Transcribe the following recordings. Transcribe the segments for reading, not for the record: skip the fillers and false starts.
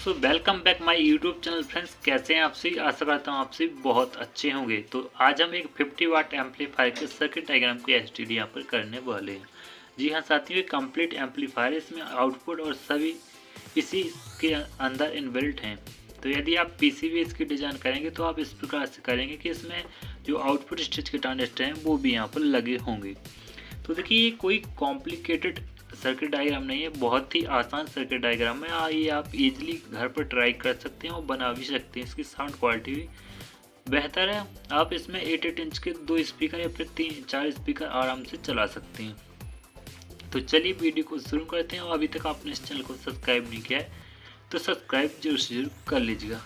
So welcome back my YouTube channel friends. कैसे हैं आप सभी? आशा करता हूँ आप सभी बहुत अच्छे होंगे। तो आज हम एक 50 वाट एम्पलीफायर के सर्किट डायग्राम को एचडीडी यहाँ पर करने वाले हैं। जी हाँ साथियों, ये कंप्लीट एम्पलीफायर, इसमें आउटपुट और सभी इसी के अंदर इनबिल्ट हैं। तो यदि आप पीसीबी इसकी डिज़ाइन करेंगे तो आप इस प्रकार से करेंगे कि इसमें जो आउटपुट स्टेज के ट्रांजिस्टर हैं वो भी यहाँ पर लगे होंगे। तो देखिए ये कोई कॉम्प्लिकेटेड सर्किट डायग्राम नहीं है, बहुत ही आसान सर्किट डायग्राम है। ये आप इजीली घर पर ट्राई कर सकते हैं और बना भी सकते हैं। इसकी साउंड क्वालिटी भी बेहतर है। आप इसमें 8 इंच के 2 स्पीकर या फिर 3-4 स्पीकर आराम से चला सकते हैं। तो चलिए वीडियो को शुरू करते हैं। और अभी तक आपने इस चैनल को सब्सक्राइब नहीं किया है तो सब्सक्राइब जरूर से जरूर कर लीजिएगा।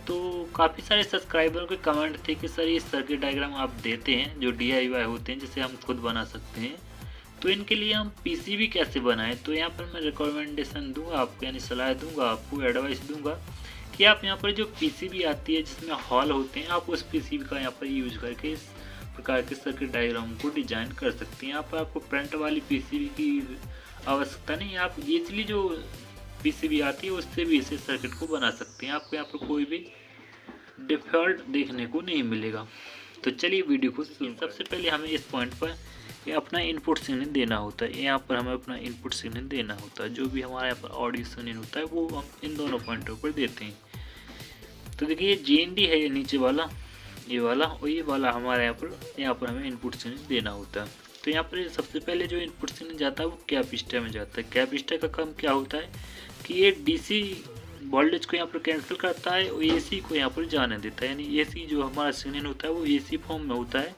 तो काफ़ी सारे सब्सक्राइबर के कमेंट थे कि सर ये सर्किट डायग्राम आप देते हैं जो DIY होते हैं, जिसे हम खुद बना सकते हैं, तो इनके लिए हम पीसीबी कैसे बनाएं। तो यहाँ पर मैं रिकमेंडेशन दूंगा आपको, यानी सलाह दूंगा आपको, एडवाइस दूंगा कि आप यहाँ पर जो पीसीबी आती है जिसमें हॉल होते हैं, आप उस पीसीबी का यहाँ पर यूज करके इस प्रकार के सर्किट डायग्राम को डिजाइन कर सकते हैं। यहाँ पर आपको प्रिंट वाली पीसीबी की आवश्यकता नहीं है। आप इजीली जो पीसीबी आती है उससे भी इसे सर्किट को बना सकते हैं। आपको यहाँ पर कोई भी डिफ़ॉल्ट देखने को नहीं मिलेगा। तो चलिए वीडियो को सबसे पहले हमें इस पॉइंट पर अपना इनपुट सिग्नल देना होता है। यहाँ पर हमें अपना इनपुट सिग्नल देना होता है। जो भी हमारे यहाँ पर ऑडियो सिग्नल होता है वो हम इन दोनों पॉइंटों पर देते हैं। तो देखिए ये GND है, ये नीचे वाला, ये वाला और ये वाला हमारे यहाँ पर हमें इनपुट सिग्नल देना होता है। तो यहाँ पर सबसे पहले जो इनपुट सिग्नल जाता है वो कैपेसिटर में जाता है। कैपेसिटर का काम क्या होता है कि ये DC वोल्टेज को यहाँ पर कैंसिल करता है और AC को यहाँ पर जाने देता है। यानी AC जो हमारा सिग्नल होता है वो AC फॉर्म में होता है,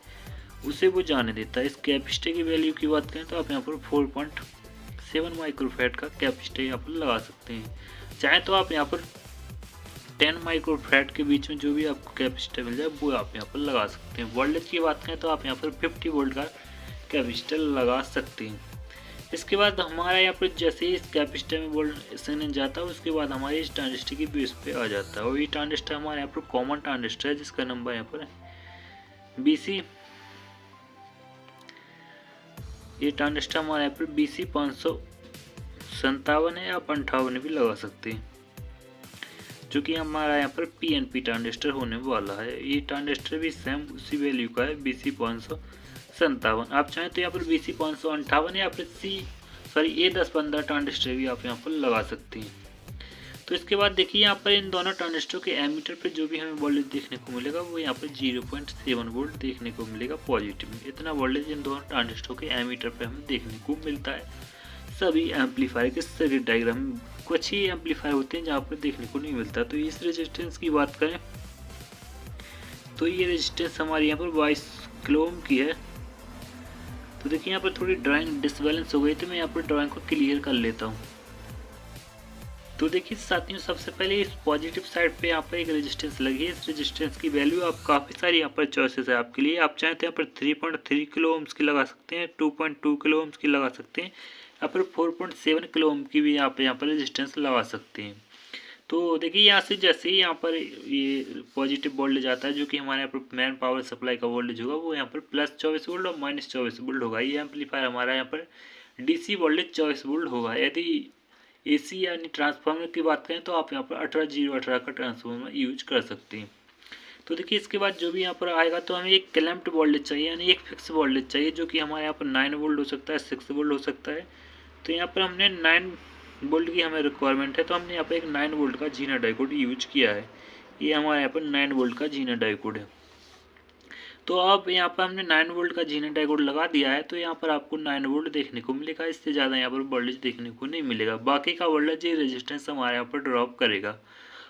उसे वो जाने देता है। इस कैपेसिटर की वैल्यू की बात करें तो आप यहाँ पर 4.7 माइक्रोफैराड का कैपेसिटर यहाँ पर लगा सकते हैं। चाहे तो आप यहाँ पर 10 माइक्रोफैराड के बीच में जो भी आपको कैपेसिटर मिल जाए वो आप यहाँ पर लगा सकते हैं। वोल्टेज की बात करें तो आप यहाँ पर 50 वोल्ट का कैपेसिटर लगा सकते हैं। इसके बाद हमारा यहाँ पर जैसे ही इस कैपेसिटर में वोल्ट सिग्नल जाता है उसके बाद हमारे इस ट्रांजिस्टर की बेस पे आ जाता है। और ये ट्रांजिस्टर हमारे यहाँ पर कॉमन ट्रांजिस्टर है जिसका नंबर यहाँ पर BC, ये ट्रांजिस्टर हमारे यहाँ पर BC 557 है, या 58 भी लगा सकते हैं, जो कि हमारा यहाँ पर PNP ट्रांजिस्टर होने वाला है। ये ट्रांजिस्टर भी सेम उसी वैल्यू का है, BC 557। आप चाहें तो यहाँ पर BC 558 या फिर A1015 ट्रांजिस्टर भी आप यहाँ पर लगा सकते हैं। तो इसके बाद देखिए यहाँ पर इन दोनों ट्रांजिस्टर के एमीटर पर जो भी हमें वोल्टेज देखने को मिलेगा वो यहाँ पर 0.7 वोल्ट देखने को मिलेगा पॉजिटिव में। इतना वोल्टेज इन दोनों ट्रांजिस्टर के एमीटर पर हमें देखने को मिलता है सभी एम्पलीफायर के सर्किट डायग्राम में। कुछ ही एम्पलीफायर होते हैं जहाँ पर देखने को नहीं मिलता। तो इस रेजिस्टेंस की बात करें तो ये रेजिस्टेंस हमारे यहाँ पर 22 किलो ओम की है। तो देखिए यहाँ पर थोड़ी ड्राइंग डिसबैलेंस हो गई, तो मैं यहाँ पर ड्राइंग को क्लियर कर लेता हूँ। तो देखिए साथियों, सबसे पहले इस पॉजिटिव साइड पे यहाँ पर एक रेजिस्टेंस लगी है। इस रेजिस्टेंस की वैल्यू आप काफ़ी सारी यहाँ पर चॉइसेस है आपके लिए। आप चाहें तो यहाँ पर 3.3 किलो ओम्स की लगा सकते हैं, 2.2 किलो ओम्स की लगा सकते हैं, या फिर 4.7 किलो ओम की भी यहाँ पर रेजिस्टेंस लगा सकते हैं। तो देखिए यहाँ से जैसे ही यहाँ पर ये पॉजिटिव वोल्टेज आता है, जो कि हमारे यहाँ पर मेन पावर सप्लाई का वोल्टेज होगा, वो यहाँ पर +24 वोल्ट और -24 वोल्ट होगा। ये एम्पलीफायर हमारा यहाँ पर DC वोल्टेज 24 वोल्ट होगा। यदि AC यानी ट्रांसफार्मर की बात करें तो आप यहाँ पर 18018 का ट्रांसफार्मर यूज कर सकते हैं। तो देखिए इसके बाद जो भी यहाँ पर आएगा तो हमें एक क्लैम्प्ड वोल्टेज चाहिए, यानी एक फिक्स वोल्टेज चाहिए, जो कि हमारे यहाँ पर 9 वोल्ट हो सकता है, 6 वोल्ट हो सकता है। तो यहाँ पर हमने 9 वोल्ट की हमें रिक्वायरमेंट है, तो हमने यहाँ पर एक 9 वोल्ट का जीना डायोड यूज किया है। ये हमारे यहाँ पर 9 वोल्ट का जीना डायोड है। तो अब यहाँ पर हमने 9 वोल्ट का जीना डायोड लगा दिया है, तो यहाँ पर आपको 9 वोल्ट देखने को मिलेगा। इससे ज़्यादा यहाँ पर वोल्टेज देखने को नहीं मिलेगा। बाकी का वोल्टेज ये रेजिस्टेंस हमारे यहाँ पर ड्रॉप करेगा।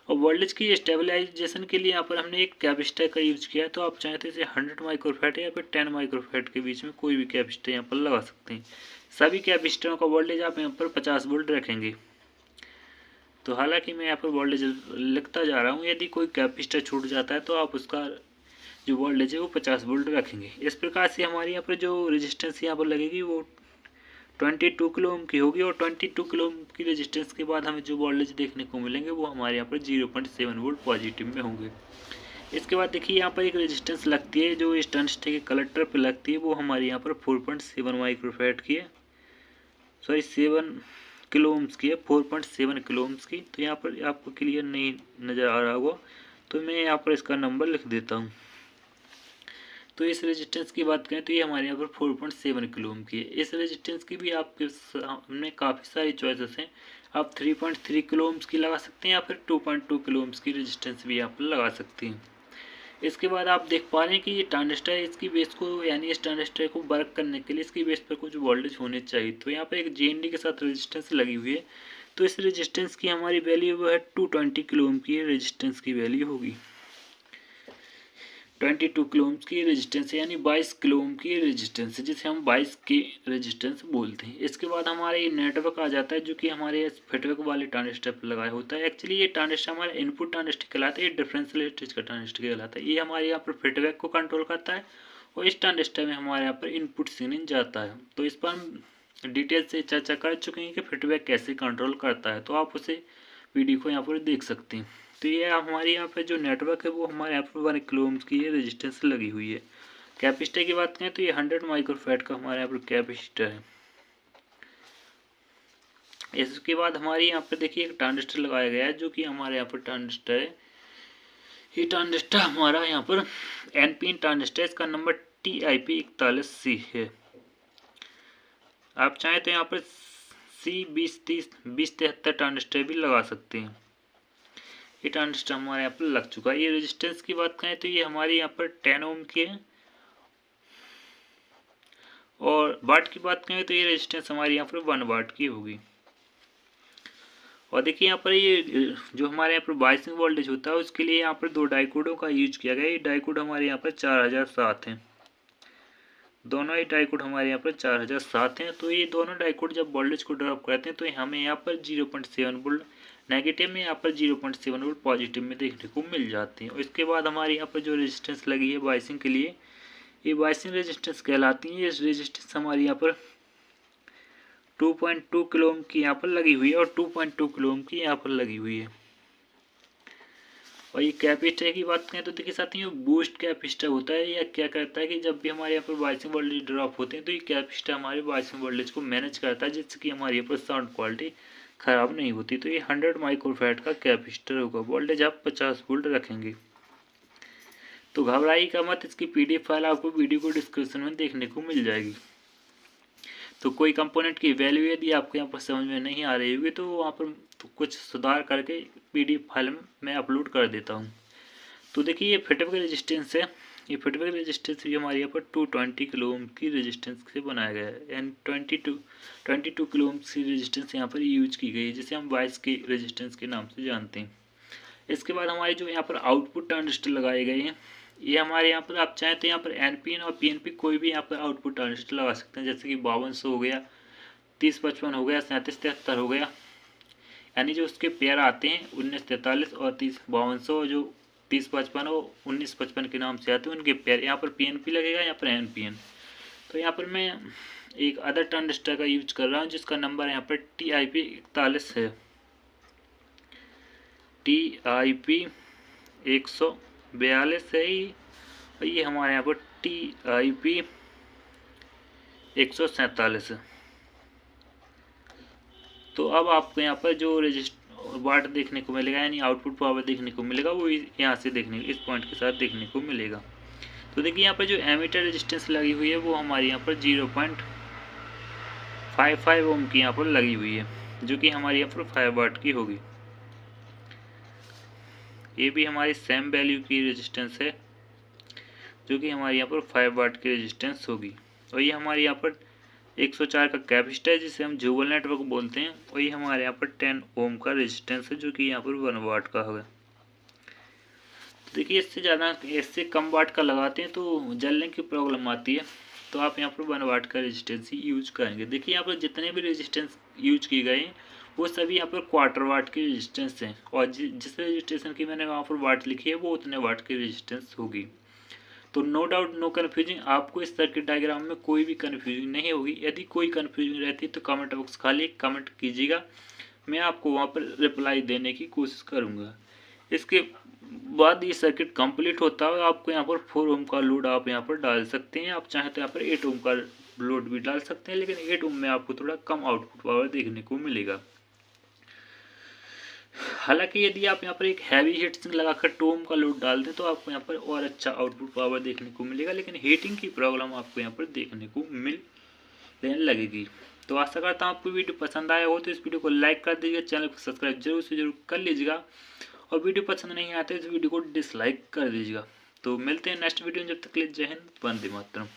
और वोल्टेज की स्टेबलाइजेशन के लिए यहाँ पर हमने एक कैपेसिटर का यूज किया है। तो आप चाहें तो इसे 100 माइक्रोफैराड या फिर 10 माइक्रोफैराड के बीच में कोई भी कैपेसिटर यहाँ पर लगा सकते हैं। सभी कैपेसिटरों का वोल्टेज आप यहाँ पर 50 वोल्ट रखेंगे। तो हालांकि मैं यहाँ पर वोल्टेज लिखता जा रहा हूँ, यदि कोई कैपेसिटर छूट जाता है तो आप उसका जो वोल्टेज है वो 50 वोल्ट रखेंगे। इस प्रकार से हमारे यहाँ पर जो रेजिस्टेंस यहाँ पर लगेगी वो 22 किलो ओम की होगी। और 22 किलो ओम की रेजिस्टेंस के बाद हमें जो वोल्टेज देखने को मिलेंगे वो हमारे यहाँ पर 0.7 वोल्ट पॉजिटिव में होंगे। इसके बाद देखिए यहाँ पर एक रेजिस्टेंस लगती है जो इस ट्रांजिस्टर के कलेक्टर पर लगती है, वो हमारे यहाँ पर 4.7 माइक्रोफैराड की है, सॉरी 7 किलो ओम्स की है, 4.7 किलो ओम्स की। तो यहाँ पर आपको क्लियर नहीं नज़र आ रहा होगा, तो मैं यहाँ पर इसका नंबर लिख देता हूँ। तो इस रेजिस्टेंस की बात करें तो ये हमारे यहाँ पर 4.7 किलो ओम की है। इस रेजिस्टेंस की भी आपके सामने काफ़ी सारी चॉइसेस हैं। आप 3.3 किलो ओम्स की लगा सकते हैं या फिर 2.2 किलो ओम्स की रेजिस्टेंस भी आप लगा सकते हैं। इसके बाद आप देख पा रहे हैं कि ये ट्रांजिस्टर इसकी बेस को, यानी इस ट्रांजिस्टर को वर्क करने के लिए इसकी बेस पर कुछ वोल्टेज होने चाहिए। तो यहाँ पर एक GND के साथ रेजिस्टेंस लगी हुई है, तो इस रेजिस्टेंस की हमारी वैल्यू वो है 220 किलो ओम की रेजिस्टेंस की वैल्यू होगी। 22 किलो ओम की रेजिस्टेंस यानी 22 किलो ओम की रेजिस्टेंस है, जिसे हम 22 के रेजिस्टेंस बोलते हैं। इसके बाद हमारे ये नेटवर्क आ जाता है, जो कि हमारे फीडबैक वाले ट्रांजिस्टर पर लगाया होता है। एक्चुअली ये ट्रांजिस्टर हमारा इनपुट ट्रांजिस्टर कहलाता है, ये डिफरेंशियल स्टेज का ट्रांजिस्टर कहलाता है। ये हमारे यहाँ पर फीडबैक को कंट्रोल करता है और इस ट्रांजिस्टर में हमारे यहाँ पर इनपुट सिग्नल जाता है। तो इस पर हम डिटेल से चर्चा कर चुके हैं कि फीडबैक कैसे कंट्रोल करता है, तो आप उसे वीडियो को यहाँ पर देख सकते हैं। तो ये हमारे यहाँ पे जो नेटवर्क है वो हमारे यहाँ पर 1 किलो ओम्स की रेजिस्टेंस लगी हुई है। कैपेसिटर की बात करें तो ये 100 माइक्रोफैराड का हमारे यहाँ पर कैपेसिटर है। इसके बाद हमारे यहाँ पर देखिए एक ट्रांजिस्टर लगाया गया है, जो कि हमारे यहाँ पर ट्रांजिस्टर है। ये ट्रांजिस्टर हमारा यहाँ पर NPN ट्रांजिस्टर, इसका नंबर TIP41C है। आप चाहें तो यहाँ पर C2030-2073 ट्रांजिस्टर भी लगा सकते हैं। ये ट्रांजिस्टर हमारे यहाँ पर लग चुका है। ये रेजिस्टेंस की बात करें तो ये हमारे यहाँ पर 10 ओम की है, और वाट की बात करें तो ये रेजिस्टेंस हमारे यहाँ पर 1 वाट की होगी। और देखिए यहाँ पर ये जो हमारे यहाँ पर बायसिंग वोल्टेज होता है उसके लिए यहाँ पर 2 डाइकोडों का यूज किया गया है। ये डाइकोड हमारे यहाँ पर 4007 हैं, दोनों ही डाइकोड हमारे यहाँ पर 4007 हैं। तो ये दोनों डाइकोड जब वोल्टेज को ड्रॉप करते हैं तो हमें यहाँ पर 0.7 वोल्ट नेगेटिव में, यहाँ पर 0.7 वोल्ट पॉजिटिव में देखने को मिल जाती हैं। और इसके बाद हमारे यहाँ पर जो रेजिस्टेंस लगी है बायसिंग के लिए, ये बायसिंग रेजिस्टेंस कहलाती है। ये रेजिस्टेंस हमारी यहाँ पर 2.2 किलो ओम की यहाँ पर लगी हुई है और 2.2 किलो ओम की यहाँ पर लगी हुई है। और ये कैपेसिटर की बात करें तो देखिए साथियों, बूस्ट कैपेसिटर होता है। या क्या करता है कि जब भी हमारे यहाँ पर बायसिंग वोल्टेज ड्रॉप होते हैं तो ये कैपेसिटर हमारे बायसिंग वोल्टेज को मैनेज करता है, जिससे कि हमारे यहाँ पर साउंड क्वालिटी ख़राब नहीं होती। तो ये 100 माइक्रोफैराड का कैपेसिटर होगा। वोल्टेज आप 50 वोल्ट रखेंगे। तो घबराइएगा मत, इसकी PDF फाइल आपको वीडियो को डिस्क्रिप्शन में देखने को मिल जाएगी। तो कोई कंपोनेंट की वैल्यू यदि आपको यहाँ पर समझ में नहीं आ रही होगी तो वहाँ पर तो कुछ सुधार करके PDF फाइल में मैं अपलोड कर देता हूँ। तो देखिए ये फीडबैक रेजिस्टेंस है। ये फीडबैक रेजिस्टेंस भी हमारे यहाँ पर 220 किलो ओम की रेजिस्टेंस से बनाया गया है, एंड 22 किलो ओम की रेजिस्टेंस यहाँ पर यूज की गई है, जिसे हम 22 के रेजिस्टेंस के नाम से जानते हैं। इसके बाद हमारे जो यहाँ पर आउटपुट ट्रांजिस्टर लगाए गए हैं, ये हमारे यहाँ पर आप चाहें तो यहाँ पर NPN और PNP कोई भी यहाँ पर आउटपुट ट्रांजिस्टर लगा सकते हैं, जैसे कि 5200 हो गया, 3055 हो गया, 3773 हो गया, यानी जो उसके पेयर आते हैं 1943 और 5200, जो 3055 और 1955 के नाम से आते हैं उनके पेयर। यहाँ पर PNP लगेगा, यहाँ पर NPN। तो यहाँ पर मैं एक अदर ट्रांजिस्टर का यूज कर रहा हूँ, जिसका नंबर यहाँ पर TIP41 है, TIP142 है ही। और ये हमारे यहाँ पर TIP147 है। तो अब आपको यहाँ पर जो वाट देखने को मिलेगा, यानी आउटपुट पावर देखने को मिलेगा, वो यहाँ से देखने इस पॉइंट के साथ देखने को मिलेगा। तो देखिए यहाँ पर जो एमीटर रेजिस्टेंस लगी हुई है वो हमारे यहाँ पर 0.55 ओम की यहाँ पर लगी हुई है, जो कि हमारी यहाँ पर 5 वाट की होगी। ये भी हमारी सेम वैल्यू की रेजिस्टेंस है, जो कि हमारे यहाँ पर 5 वाट की रेजिस्टेंस होगी। और ये हमारे यहाँ पर 104 का कैपेसिटर है, जिसे हम जुगल नेटवर्क बोलते हैं। और ये हमारे यहाँ पर 10 ओम का रेजिस्टेंस है, जो कि यहाँ पर 1 वाट का होगा। तो देखिए इससे कम वाट का लगाते हैं तो जलने की प्रॉब्लम आती है, तो आप यहाँ पर 1 वाट का रेजिस्टेंस ही यूज करेंगे। देखिए यहाँ पर जितने भी रेजिस्टेंस यूज किए गए हैं वो सभी यहाँ पर 1/4 वाट की रेजिस्टेंस हैं, और जिस रेजिस्टेंस की मैंने वहाँ पर वाट लिखी है वो उतने वाट की रेजिस्टेंस होगी। तो नो डाउट नो कन्फ्यूजिंग, आपको इस सर्किट डायग्राम में कोई भी कन्फ्यूजिंग नहीं होगी। यदि कोई कन्फ्यूजिंग रहती है तो कमेंट बॉक्स खाली कमेंट कीजिएगा, मैं आपको वहाँ पर रिप्लाई देने की कोशिश करूँगा। इसके बाद ये सर्किट कंप्लीट होता है, आपको यहाँ पर 4 ओम का लोड आप यहाँ पर डाल सकते हैं। आप चाहें तो यहाँ पर 8 ओम का लोड भी डाल सकते हैं, लेकिन 8 ओम में आपको थोड़ा कम आउटपुट पावर देखने को मिलेगा। हालांकि यदि आप यहाँ पर एक हैवी हीट सिंक लगाकर 2 ओम का लोड डाल दें तो आपको यहाँ पर और अच्छा आउटपुट पावर देखने को मिलेगा, लेकिन हीटिंग की प्रॉब्लम आपको यहाँ पर देखने को मिलने लगेगी। तो आशा करता हूँ आपको वीडियो पसंद आया हो, तो इस वीडियो को लाइक कर दीजिएगा, चैनल को सब्सक्राइब जरूर से जरूर कर लीजिएगा, और वीडियो पसंद नहीं आते तो इस वीडियो को डिसलाइक कर दीजिएगा। तो मिलते हैं नेक्स्ट वीडियो में, जब तक के लिए जय हिंद, वंदे मातरम।